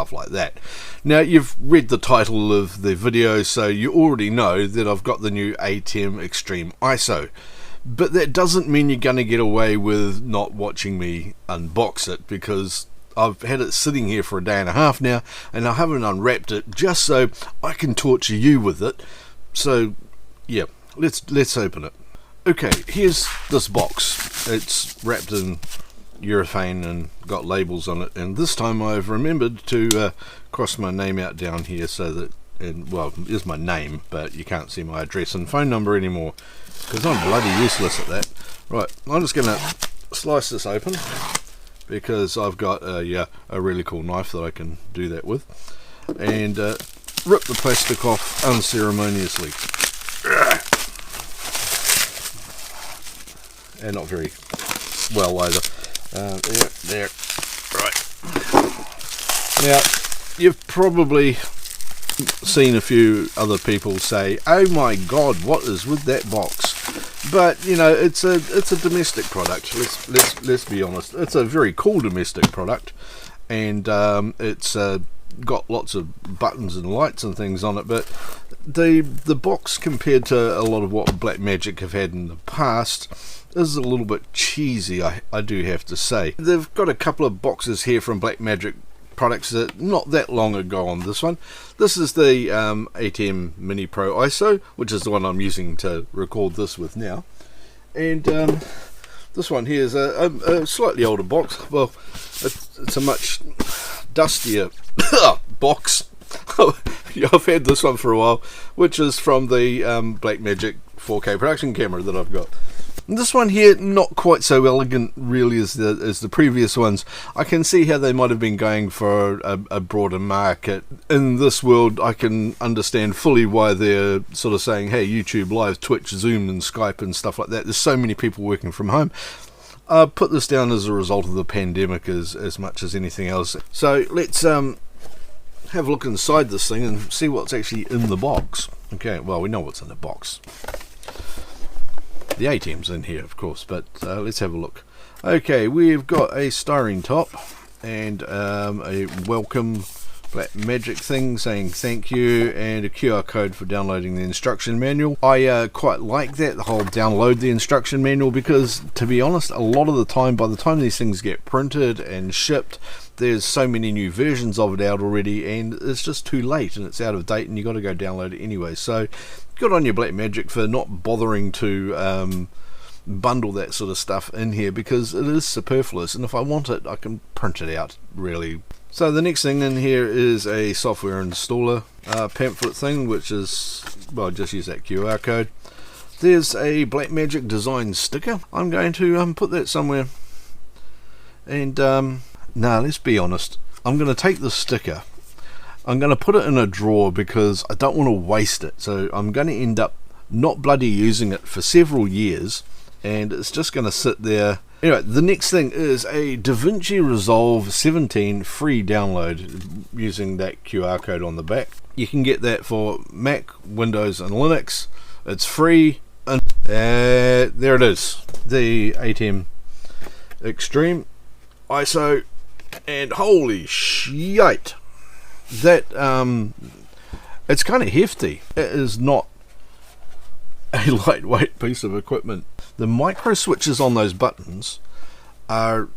stuff like that. Now, you've read the title of the video, so you already know that I've got the new ATEM Extreme ISO. But that doesn't mean you're going to get away with not watching me unbox it, because I've had it sitting here for a day and a half now, and I haven't unwrapped it just so I can torture you with it. So, yeah, let's open it. Okay, here's this box. It's wrapped in urethane and got labels on it, and this time I've remembered to cross my name out down here so that, and well, here's my name, but you can't see my address and phone number anymore because I'm bloody useless at that. Right, I'm just gonna slice this open because I've got a really cool knife that I can do that with, and rip the plastic off unceremoniously, and not very well either. There, right. Now, you've probably seen a few other people say, "Oh my God, what is with that box?" But you know, it's a domestic product. Let's be honest. It's a very cool domestic product, and it's got lots of buttons and lights and things on it. But the box, compared to a lot of what Blackmagic have had in the past, is a little bit cheesy, I do have to say. They've got a couple of boxes here from Blackmagic products that not that long ago on this one. This is the ATEM Mini Pro ISO, which is the one I'm using to record this with now. And this one here is a slightly older box. Well, it's a much dustier box. I've had this one for a while, which is from the Blackmagic 4K production camera that I've got. This one here, not quite so elegant really as the previous ones. I can see how they might have been going for a broader market. In this world, I can understand fully why they're sort of saying, hey, YouTube Live, Twitch, Zoom and Skype and stuff like that. There's so many people working from home. I put this down as a result of the pandemic as much as anything else. So let's have a look inside this thing and see what's actually in the box. Okay, well, we know what's in the box. The ATEM's in here, of course, but let's have a look. Okay, we've got a styrene top and a welcome Blackmagic thing saying thank you, and a QR code for downloading the instruction manual. I quite like that, the whole download the instruction manual, because to be honest, a lot of the time, by the time these things get printed and shipped, there's so many new versions of it out already, and it's just too late and it's out of date and you got to go download it anyway. So good on you, Blackmagic, for not bothering to bundle that sort of stuff in here, because it is superfluous, and if I want it I can print it out really. So the next thing in here is a software installer pamphlet thing, which is, well, just use that QR code. There's a Blackmagic design sticker. I'm going to put that somewhere, and now let's be honest, I'm going to take the sticker, I'm going to put it in a drawer because I don't want to waste it. So I'm going to end up not bloody using it for several years, and it's just going to sit there. Anyway, the next thing is a DaVinci Resolve 17 free download using that QR code on the back. You can get that for Mac, Windows and Linux. It's free, and there it is, the ATEM Extreme ISO, and holy shite, that it's kind of hefty. It is not a lightweight piece of equipment. The micro switches on those buttons are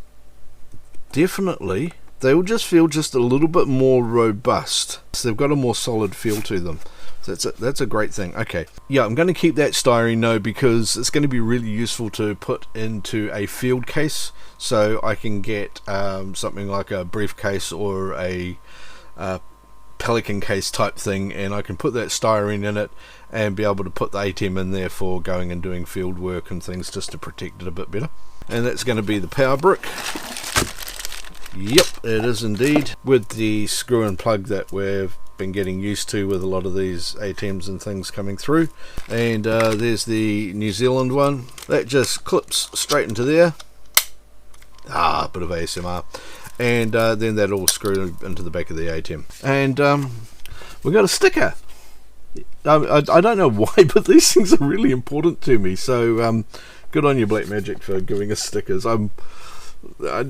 definitely, they will just feel just a little bit more robust. So they've got a more solid feel to them. So that's a great thing. Okay, yeah, I'm going to keep that styrene though, because it's going to be really useful to put into a field case, so I can get something like a briefcase or a pelican case type thing, and I can put that styrene in it and be able to put the ATEM in there for going and doing field work and things, just to protect it a bit better. And that's going to be the power brick. Yep, it is indeed, with the screw and plug that we've been getting used to with a lot of these ATEMs and things coming through. And there's the New Zealand one that just clips straight into there. A bit of ASMR. And then that all screw into the back of the ATEM, and we got a sticker. I don't know why, but these things are really important to me, so good on you, Blackmagic, for giving us stickers. I'm I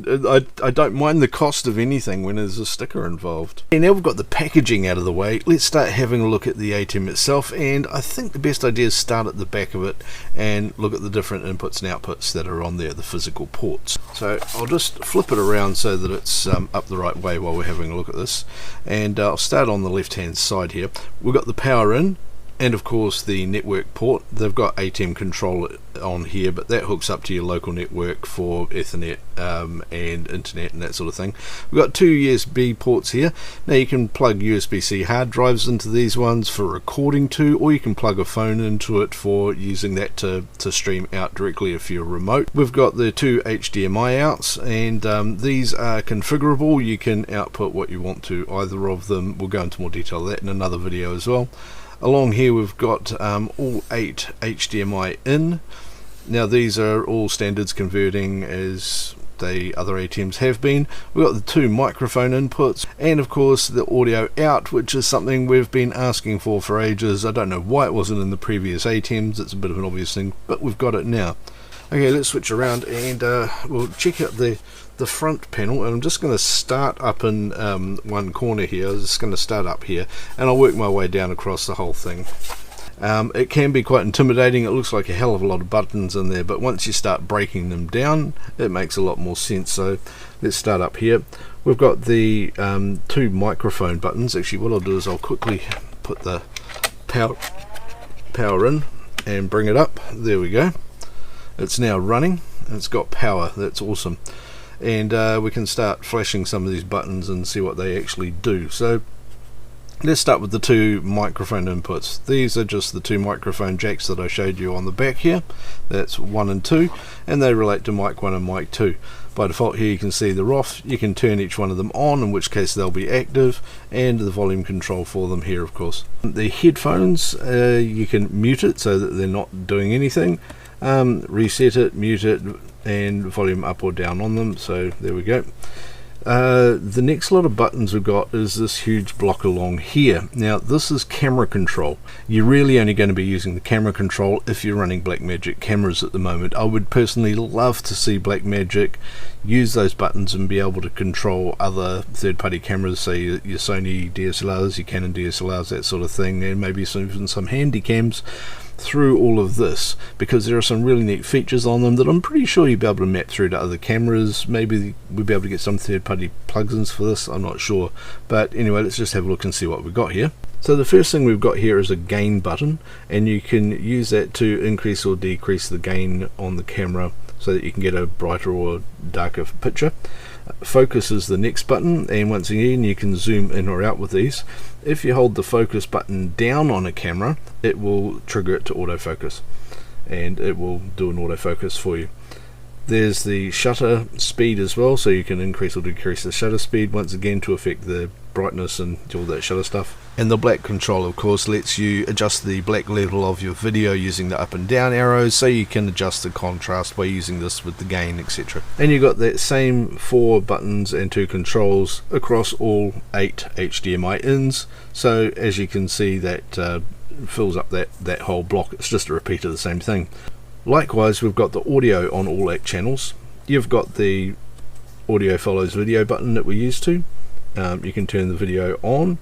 don't mind the cost of anything when there's a sticker involved. And now we've got the packaging out of the way, let's start having a look at the ATEM itself, and I think the best idea is start at the back of it and look at the different inputs and outputs that are on there, the physical ports. So I'll just flip it around so that it's up the right way while we're having a look at this, and I'll start on the left hand side here. We've got the power in, and of course the network port. They've got ATEM control on here, but that hooks up to your local network for Ethernet and internet and that sort of thing. We've got two USB ports here. Now you can plug USB-C hard drives into these ones for recording to, or you can plug a phone into it for using that to stream out directly if you're remote. We've got the two HDMI outs, and these are configurable. You can output what you want to either of them. We'll go into more detail of that in another video as well. Along here we've got all 8 HDMI in. Now these are all standards converting as the other ATEMs have been. We've got the 2 microphone inputs, and of course the audio out, which is something we've been asking for ages. I don't know why it wasn't in the previous ATEMs. It's a bit of an obvious thing, but we've got it now. Okay, let's switch around and we'll check out the front panel, and I'm just going to start up in one corner here. I'm just going to start up here and I'll work my way down across the whole thing. It can be quite intimidating. It looks like a hell of a lot of buttons in there, but once you start breaking them down it makes a lot more sense. So let's start up here. We've got the 2 microphone buttons. Actually what I'll do is I'll quickly put the power in and bring it up. There we go. It's now running and it's got power. That's awesome. And we can start flashing some of these buttons and see what they actually do. So let's start with the 2 microphone inputs. These are just the 2 microphone jacks that I showed you on the back here. That's 1 and 2, and they relate to mic 1 and mic 2. By default here you can see they're off. You can turn each one of them on, in which case they'll be active, and the volume control for them here of course. The headphones, you can mute it so that they're not doing anything. Reset it, mute it, and volume up or down on them. So there we go. The next lot of buttons we've got is this huge block along here. Now this is camera control. You're really only going to be using the camera control if you're running Blackmagic cameras at the moment. I would personally love to see Blackmagic use those buttons and be able to control other third-party cameras, say your Sony DSLRs, your Canon DSLRs, that sort of thing, and maybe even some handy cams through all of this, because there are some really neat features on them that I'm pretty sure you'll be able to map through to other cameras. Maybe we'll be able to get some third-party plugins for this, I'm not sure. But anyway, let's just have a look and see what we've got here. So the first thing we've got here is a gain button, and you can use that to increase or decrease the gain on the camera so that you can get a brighter or darker picture. Focus is the next button, and once again you can zoom in or out with these. If you hold the focus button down on a camera, it will trigger it to autofocus, and it will do an autofocus for you. There's the shutter speed as well, so you can increase or decrease the shutter speed, once again to affect the brightness and all that shutter stuff. And the black control of course lets you adjust the black level of your video using the up and down arrows, so you can adjust the contrast by using this with the gain, etc. And you've got that same 4 buttons and 2 controls across all 8 HDMI ins. So as you can see, that fills up that whole block. It's just a repeat of the same thing. Likewise, we've got the audio on all 8 channels. You've got the audio follows video button that we're used to. You can turn the video on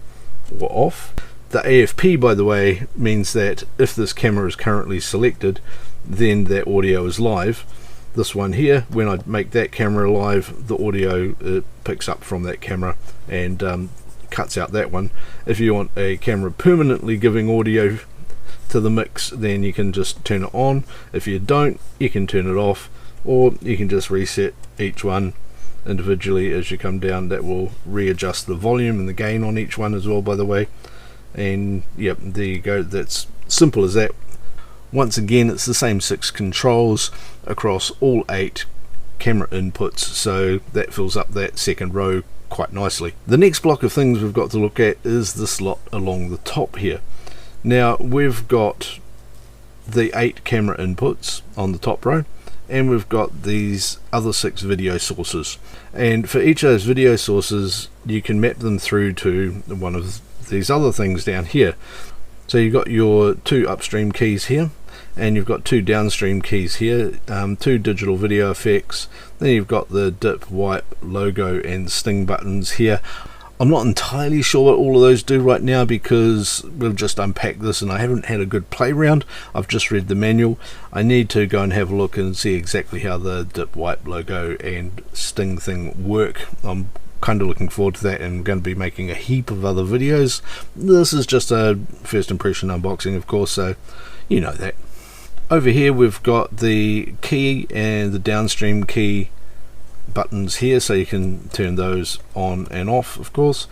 or off. The AFP, by the way, means that if this camera is currently selected, then that audio is live. This one here, when I make that camera live, the audio picks up from that camera and cuts out that one. If you want a camera permanently giving audio to the mix, then you can just turn it on. If you don't, you can turn it off, or you can just reset each one individually as you come down. That will readjust the volume and the gain on each one as well, by the way. And yep, there you go. That's simple as that. Once again, it's the same 6 controls across all 8 camera inputs, so that fills up that second row quite nicely. The next block of things we've got to look at is the slot along the top here. Now we've got the 8 camera inputs on the top row, and we've got these other 6 video sources, and for each of those video sources you can map them through to one of these other things down here. So you've got your 2 upstream keys here, and you've got two downstream keys here, two digital video effects, then you've got the dip, wipe, logo and sting buttons here. I'm not entirely sure what all of those do right now because we've just unpacked this and I haven't had a good play round. I've just read the manual. I need to go and have a look and see exactly how the dip, wipe, logo and sting thing work. I'm kind of looking forward to that, and I'm going to be making a heap of other videos. This is just a first impression unboxing, of course, so you know that. Over here we've got the key and the downstream key buttons here, so you can turn those on and off, of course.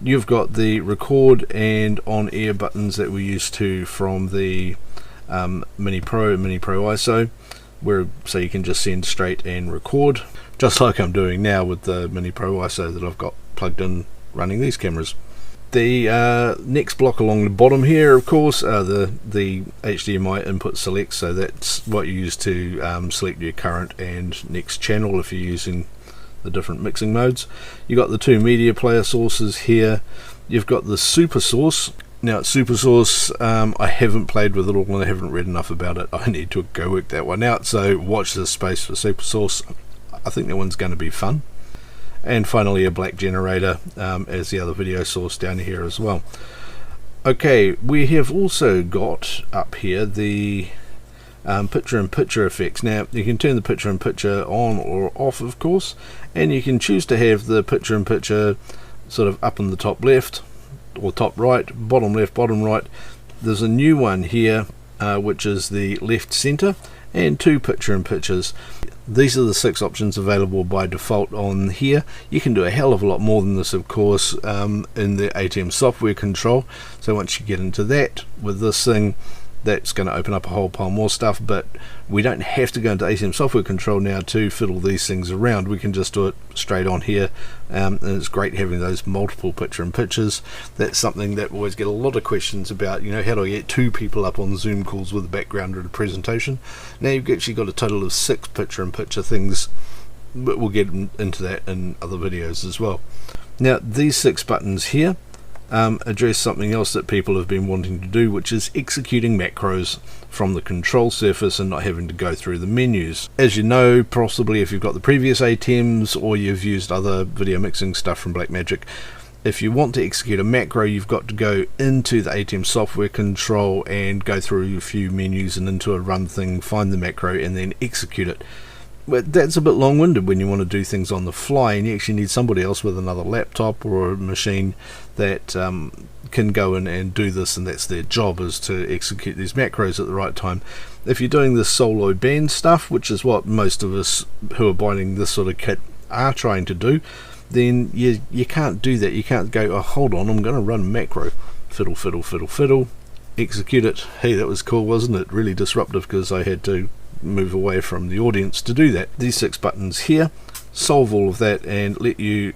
You've got the record and on air buttons that we're used to from the Mini Pro ISO, so you can just send straight and record, just like I'm doing now with the Mini Pro ISO that I've got plugged in running these cameras. The next block along the bottom here, of course, are the HDMI input select, so that's what you use to select your current and next channel if you're using the different mixing modes. You've got the two media player sources here. You've got the super source. Now, super source, I haven't played with it all and I haven't read enough about it. I need to go work that one out, so watch this space for super source. I think that one's going to be fun. And finally a black generator as the other video source down here as well. Okay, we have also got up here the picture-in-picture effects. Now you can turn the picture-in-picture on or off, of course, and you can choose to have the picture-in-picture sort of up in the top left or top right, bottom left, bottom right. There's a new one here which is the left center, and two picture-in-pictures. These are the 6 options available by default on here. You can do a hell of a lot more than this, of course, in the ATEM software control. So once you get into that with this thing, that's going to open up a whole pile more stuff, but we don't have to go into ATEM software control now to fiddle these things around. We can just do it straight on here, and it's great having those multiple picture-in-pictures. That's something that we always get a lot of questions about, you know, how do I get 2 people up on Zoom calls with a background and a presentation? Now you've actually got a total of 6 picture-in-picture things, but we'll get into that in other videos as well. Now these 6 buttons here address something else that people have been wanting to do, which is executing macros from the control surface and not having to go through the menus. As you know, possibly if you've got the previous ATEMs or you've used other video mixing stuff from Blackmagic, if you want to execute a macro, you've got to go into the ATEM software control and go through a few menus and into a run thing, find the macro and then execute it. But that's a bit long-winded when you want to do things on the fly, and you actually need somebody else with another laptop or a machine that can go in and do this, and that's their job, is to execute these macros at the right time. If you're doing this solo band stuff, which is what most of us who are buying this sort of kit are trying to do, then you can't do that. You can't go, oh, hold on, I'm going to run a macro. Fiddle, fiddle, fiddle, fiddle. Execute it. Hey, that was cool, wasn't it? Really disruptive because I had to move away from the audience to do that. These 6 buttons here solve all of that and let you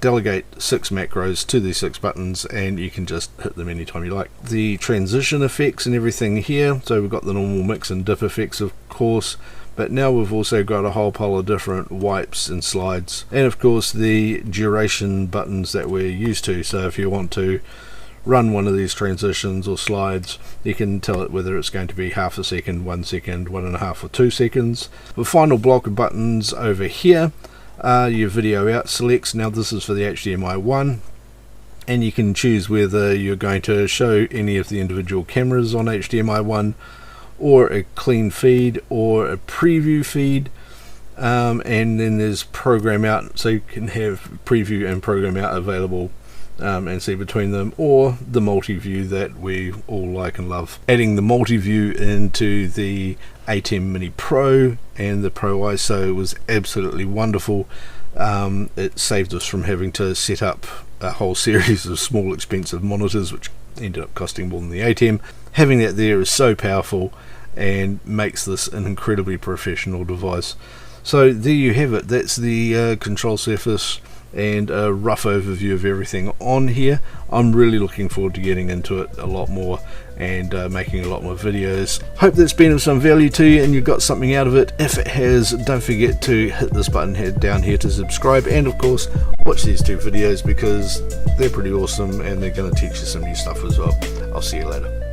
delegate 6 macros to these 6 buttons, and you can just hit them anytime you like. The transition effects and everything here, so we've got the normal mix and dip effects, of course, but now we've also got a whole pile of different wipes and slides, and of course the duration buttons that we're used to. So if you want to run one of these transitions or slides, you can tell it whether it's going to be half a second, 1 second, 1.5 or 2 seconds. The final block of buttons over here are your video out selects. Now this is for the HDMI 1, and you can choose whether you're going to show any of the individual cameras on HDMI 1 or a clean feed or a preview feed, and then there's program out, so you can have preview and program out available and see between them, or the multi-view that we all like and love. Adding the multi-view into the ATEM Mini Pro and the Pro ISO was absolutely wonderful. It saved us from having to set up a whole series of small expensive monitors, which ended up costing more than the ATEM. Having that there is so powerful and makes this an incredibly professional device. So there you have it. That's the control surface and a rough overview of everything on here. I'm really looking forward to getting into it a lot more and making a lot more videos. Hope that's been of some value to you and you got something out of it. If it has, don't forget to hit this button down here to subscribe, and of course watch these 2 videos because they're pretty awesome and they're going to teach you some new stuff as well. I'll see you later.